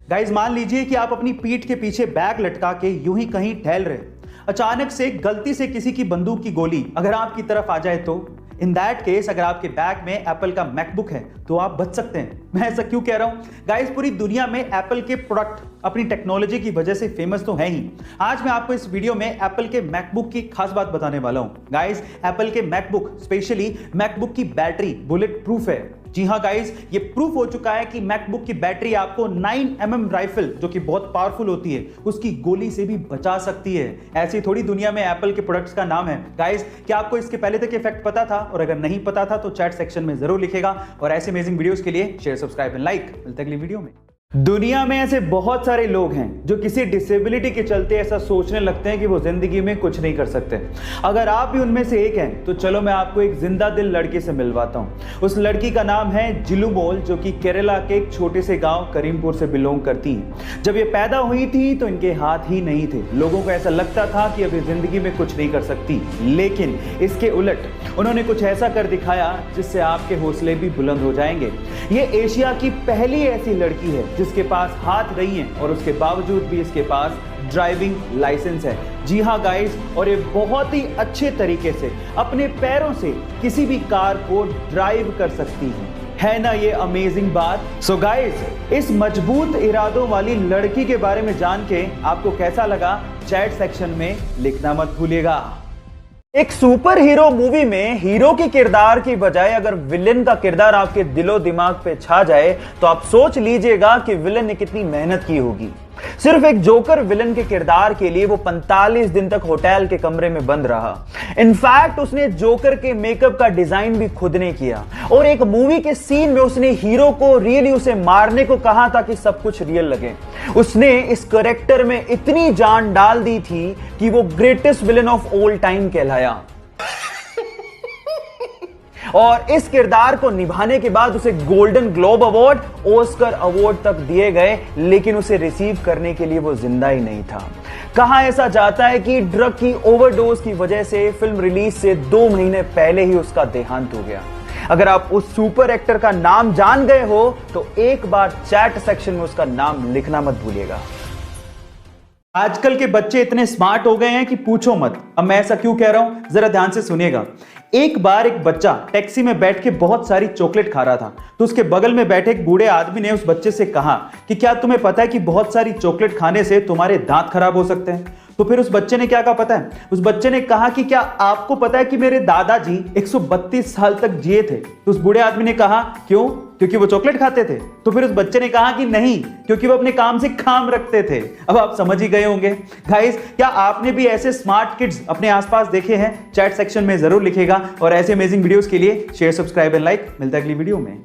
Guys मान लीजिए कि आप अपनी पीठ के पीछे बैग लटका के यूं ही कहीं टहल रहे, अचानक से गलती से किसी की बंदूक की गोली अगर आपकी तरफ आ जाए तो इन दैट केस अगर आपके बैग में एप्पल का मैकबुक है तो आप बच सकते हैं। मैं ऐसा क्यों कह रहा हूं गाइस, पूरी दुनिया में एप्पल के प्रोडक्ट अपनी टेक्नोलॉजी की वजह से फेमस तो है ही। आज मैं आपको इस वीडियो में एप्पल के मैकबुक की खास बात बताने वाला हूं। गाइस, एप्पल के मैकबुक स्पेशली मैकबुक की बैटरी बुलेट प्रूफ है। जी हाँ गाइस, ये प्रूफ हो चुका है कि मैकबुक की बैटरी आपको 9mm राइफल जो कि बहुत पावरफुल होती है उसकी गोली से भी बचा सकती है। ऐसी थोड़ी दुनिया में एप्पल के प्रोडक्ट्स का नाम है। गाइस, क्या आपको इसके पहले तक ये फैक्ट पता था? और अगर नहीं पता था तो चैट सेक्शन में जरूर लिखेगा। और ऐसे अमेजिंग वीडियोस के लिए शेयर, सब्सक्राइब एंड लाइक। मिलते हैं अगली वीडियो में। दुनिया में ऐसे बहुत सारे लोग हैं जो किसी डिसेबिलिटी के चलते ऐसा सोचने लगते हैं कि वो जिंदगी में कुछ नहीं कर सकते। अगर आप भी उनमें से एक हैं तो चलो मैं आपको एक जिंदा दिल लड़की से मिलवाता हूं। उस लड़की का नाम है जिलू मोल, जो कि केरला के एक छोटे से गांव करीमपुर से बिलोंग करती हैं। जब ये पैदा हुई थी तो इनके हाथ ही नहीं थे। लोगों को ऐसा लगता था कि अभी जिंदगी में कुछ नहीं कर सकती, लेकिन इसके उलट उन्होंने कुछ ऐसा कर दिखाया जिससे आपके हौसले भी बुलंद हो जाएंगे। ये एशिया की पहली ऐसी लड़की है जिसके पास हाथ नहीं है और उसके बावजूद भी इसके पास ड्राइविंग लाइसेंस है। जी हाँ गाइस, और ये बहुत ही अच्छे तरीके से अपने पैरों से किसी भी कार को ड्राइव कर सकती है ना ये अमेजिंग बात? सो गाइस, इस मजबूत इरादों वाली लड़की के बारे में जान के आपको कैसा लगा चैट सेक्शन में लिखना मत भूलिएगा। एक सुपर हीरो मूवी में हीरो के किरदार की बजाय अगर विलेन का किरदार आपके दिलो दिमाग पे छा जाए तो आप सोच लीजिएगा कि विलेन ने कितनी मेहनत की होगी। सिर्फ एक जोकर विलेन के किरदार के लिए वो 45 दिन तक होटल के कमरे में बंद रहा। इनफैक्ट उसने जोकर के मेकअप का डिजाइन भी खुद ने किया और एक मूवी के सीन में उसने हीरो को रियली उसे मारने को कहा ताकि सब कुछ रियल लगे। उसने इस कैरेक्टर में इतनी जान डाल दी थी कि वो greatest villain of all time कहलाया। और इस किरदार को निभाने के बाद उसे golden globe award, Oscar award तक दिए गए, लेकिन उसे रिसीव करने के लिए वो जिंदा ही नहीं था। कहा ऐसा जाता है कि ड्रग की ओवरडोज की वजह से फिल्म रिलीज से 2 महीने पहले ही उसका देहांत हो गया। अगर आप उस सुपर एक्टर का नाम जान गए हो तो एक बार चैट सेक्शन में उसका नाम लिखना मत भूलिएगा। आजकल के बच्चे इतने स्मार्ट हो गए हैं कि पूछो मत। अब मैं ऐसा क्यों कह रहा हूं, जरा ध्यान से सुनिएगा। एक बार एक बच्चा टैक्सी में बैठ के बहुत सारी चॉकलेट खा रहा था, तो उसके बगल में बैठे एक बूढ़े आदमी ने उस बच्चे से कहा कि क्या तुम्हें पता है कि बहुत सारी चॉकलेट खाने से तुम्हारे दांत खराब हो सकते हैं? तो फिर उस बच्चे ने क्या कहा पता है? उस बच्चे ने कहा कि क्या आपको पता है कि मेरे दादाजी 132 साल तक जिए थे? तो उस बूढ़े आदमी ने कहा क्यों? क्योंकि वो चॉकलेट खाते थे? तो फिर उस बच्चे ने कहा कि नहीं, क्योंकि वो अपने काम से काम रखते थे। अब आप समझ ही गए होंगे। गाइस, क्या आपने भी ऐसे स्मार्ट किड्स अपने आसपास देखे हैं? चैट सेक्शन में जरूर लिखेगा। और ऐसे अमेजिंग वीडियोस के लिए शेयर, सब्सक्राइब एंड लाइक। मिलता है अगली वीडियो में।